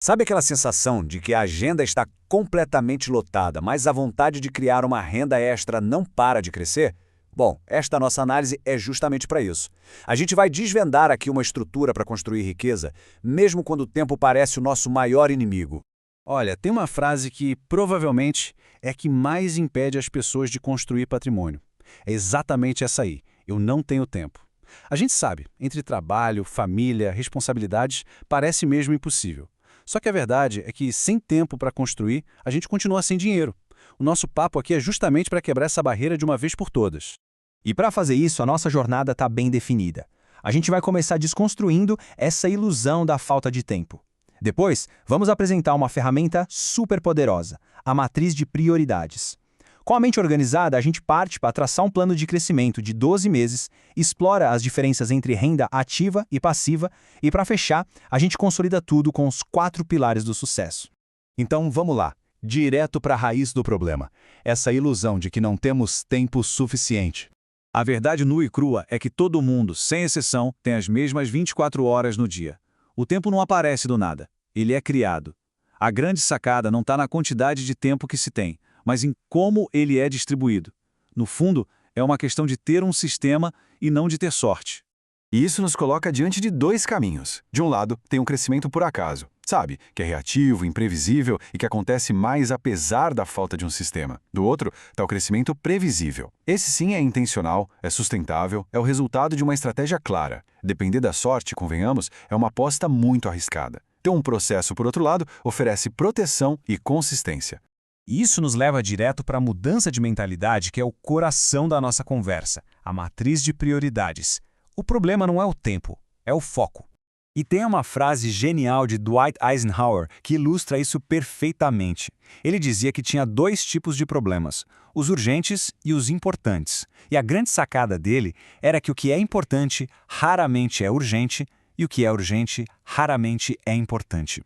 Sabe aquela sensação de que a agenda está completamente lotada, mas a vontade de criar uma renda extra não para de crescer? Bom, esta nossa análise é justamente para isso. A gente vai desvendar aqui uma estrutura para construir riqueza, mesmo quando o tempo parece o nosso maior inimigo. Olha, tem uma frase que provavelmente é a que mais impede as pessoas de construir patrimônio. É exatamente essa aí: eu não tenho tempo. A gente sabe, entre trabalho, família, responsabilidades, parece mesmo impossível. Só que a verdade é que, sem tempo para construir, a gente continua sem dinheiro. O nosso papo aqui é justamente para quebrar essa barreira de uma vez por todas. E para fazer isso, a nossa jornada está bem definida. A gente vai começar desconstruindo essa ilusão da falta de tempo. Depois, vamos apresentar uma ferramenta super poderosa, a matriz de prioridades. Com a mente organizada, a gente parte para traçar um plano de crescimento de 12 meses, explora as diferenças entre renda ativa e passiva e, para fechar, a gente consolida tudo com os 4 pilares do sucesso. Então vamos lá, direto para a raiz do problema, essa ilusão de que não temos tempo suficiente. A verdade nua e crua é que todo mundo, sem exceção, tem as mesmas 24 horas no dia. O tempo não aparece do nada, ele é criado. A grande sacada não está na quantidade de tempo que se tem, mas em como ele é distribuído. No fundo, é uma questão de ter um sistema e não de ter sorte. E isso nos coloca diante de 2 caminhos. De um lado, tem um crescimento por acaso, sabe? Que é reativo, imprevisível e que acontece mais apesar da falta de um sistema. Do outro, está o crescimento previsível. Esse sim é intencional, é sustentável, é o resultado de uma estratégia clara. Depender da sorte, convenhamos, é uma aposta muito arriscada. Ter um processo, por outro lado, oferece proteção e consistência. E isso nos leva direto para a mudança de mentalidade, que é o coração da nossa conversa, a matriz de prioridades. O problema não é o tempo, é o foco. E tem uma frase genial de Dwight Eisenhower que ilustra isso perfeitamente. Ele dizia que tinha 2 tipos de problemas, os urgentes e os importantes. E a grande sacada dele era que o que é importante raramente é urgente e o que é urgente raramente é importante.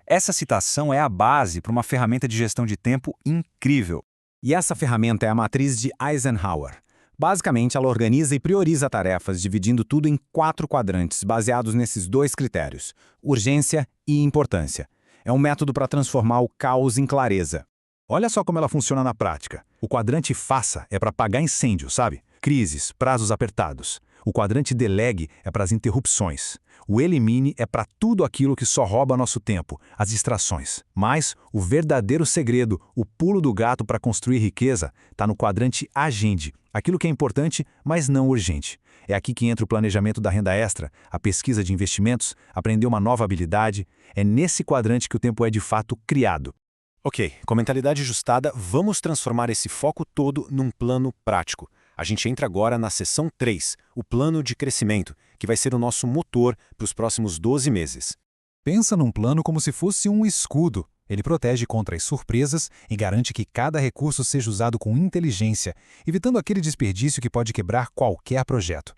Essa citação é a base para uma ferramenta de gestão de tempo incrível. E essa ferramenta é a matriz de Eisenhower. Basicamente, ela organiza e prioriza tarefas, dividindo tudo em 4 quadrantes, baseados nesses 2 critérios: urgência e importância. É um método para transformar o caos em clareza. Olha só como ela funciona na prática. O quadrante faça é para apagar incêndio, sabe? Crises, prazos apertados. O quadrante delegue é para as interrupções. O elimine é para tudo aquilo que só rouba nosso tempo, as distrações. Mas o verdadeiro segredo, o pulo do gato para construir riqueza, está no quadrante agende, aquilo que é importante, mas não urgente. É aqui que entra o planejamento da renda extra, a pesquisa de investimentos, aprender uma nova habilidade. É nesse quadrante que o tempo é de fato criado. Ok, com mentalidade ajustada, vamos transformar esse foco todo num plano prático. A gente entra agora na seção 3, o plano de crescimento, que vai ser o nosso motor para os próximos 12 meses. Pensa num plano como se fosse um escudo. Ele protege contra as surpresas e garante que cada recurso seja usado com inteligência, evitando aquele desperdício que pode quebrar qualquer projeto.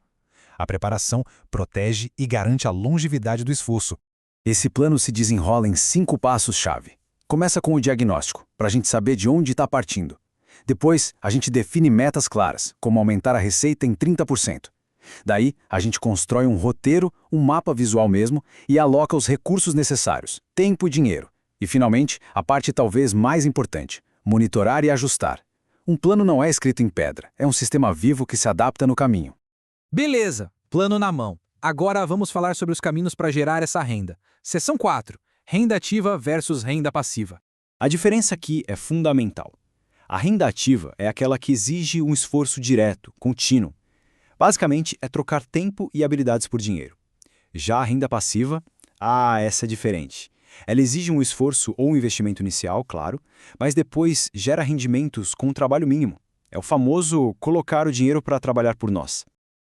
A preparação protege e garante a longevidade do esforço. Esse plano se desenrola em 5 passos-chave. Começa com o diagnóstico, para a gente saber de onde está partindo. Depois, a gente define metas claras, como aumentar a receita em 30%. Daí, a gente constrói um roteiro, um mapa visual mesmo, e aloca os recursos necessários, tempo e dinheiro. E, finalmente, a parte talvez mais importante, monitorar e ajustar. Um plano não é escrito em pedra, é um sistema vivo que se adapta no caminho. Beleza, plano na mão. Agora vamos falar sobre os caminhos para gerar essa renda. Seção 4. Renda ativa versus renda passiva. A diferença aqui é fundamental. A renda ativa é aquela que exige um esforço direto, contínuo. Basicamente, é trocar tempo e habilidades por dinheiro. Já a renda passiva, essa é diferente. Ela exige um esforço ou um investimento inicial, claro, mas depois gera rendimentos com um trabalho mínimo. É o famoso colocar o dinheiro para trabalhar por nós.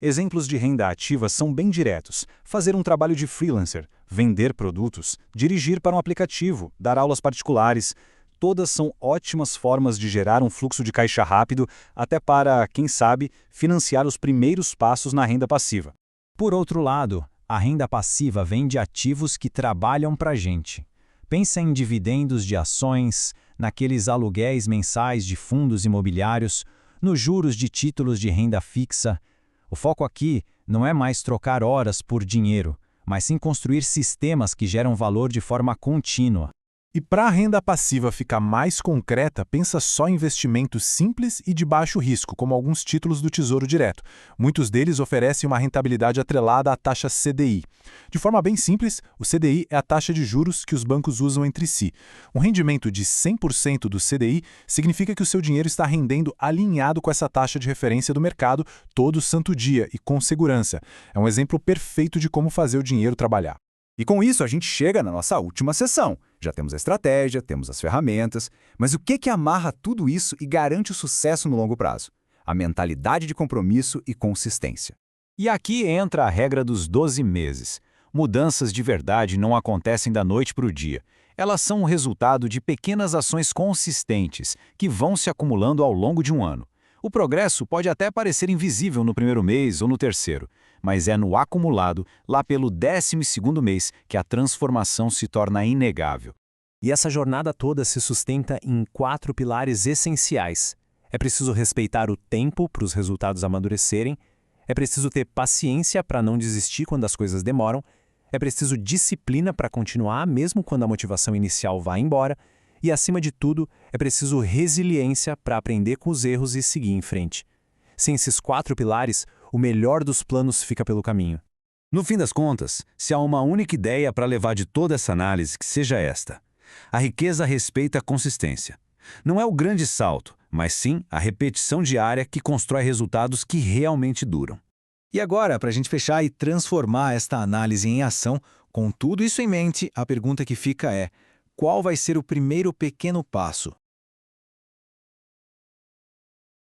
Exemplos de renda ativa são bem diretos: fazer um trabalho de freelancer, vender produtos, dirigir para um aplicativo, dar aulas particulares. Todas são ótimas formas de gerar um fluxo de caixa rápido, até para, quem sabe, financiar os primeiros passos na renda passiva. Por outro lado, a renda passiva vem de ativos que trabalham para a gente. Pensa em dividendos de ações, naqueles aluguéis mensais de fundos imobiliários, nos juros de títulos de renda fixa. O foco aqui não é mais trocar horas por dinheiro, mas sim construir sistemas que geram valor de forma contínua. E para a renda passiva ficar mais concreta, pensa só em investimentos simples e de baixo risco, como alguns títulos do Tesouro Direto. Muitos deles oferecem uma rentabilidade atrelada à taxa CDI. De forma bem simples, o CDI é a taxa de juros que os bancos usam entre si. Um rendimento de 100% do CDI significa que o seu dinheiro está rendendo alinhado com essa taxa de referência do mercado todo santo dia e com segurança. É um exemplo perfeito de como fazer o dinheiro trabalhar. E com isso a gente chega na nossa última sessão. Já temos a estratégia, temos as ferramentas, mas o que amarra tudo isso e garante o sucesso no longo prazo? A mentalidade de compromisso e consistência. E aqui entra a regra dos 12 meses. Mudanças de verdade não acontecem da noite para o dia. Elas são o resultado de pequenas ações consistentes que vão se acumulando ao longo de um ano. O progresso pode até parecer invisível no primeiro mês ou no terceiro, mas é no acumulado, lá pelo 12º mês, que a transformação se torna inegável. E essa jornada toda se sustenta em 4 pilares essenciais. É preciso respeitar o tempo para os resultados amadurecerem, é preciso ter paciência para não desistir quando as coisas demoram, é preciso disciplina para continuar mesmo quando a motivação inicial vai embora, e, acima de tudo, é preciso resiliência para aprender com os erros e seguir em frente. Sem esses 4 pilares, o melhor dos planos fica pelo caminho. No fim das contas, se há uma única ideia para levar de toda essa análise, que seja esta: a riqueza respeita a consistência. Não é o grande salto, mas sim a repetição diária que constrói resultados que realmente duram. E agora, para a gente fechar e transformar esta análise em ação, com tudo isso em mente, a pergunta que fica é: qual vai ser o primeiro pequeno passo?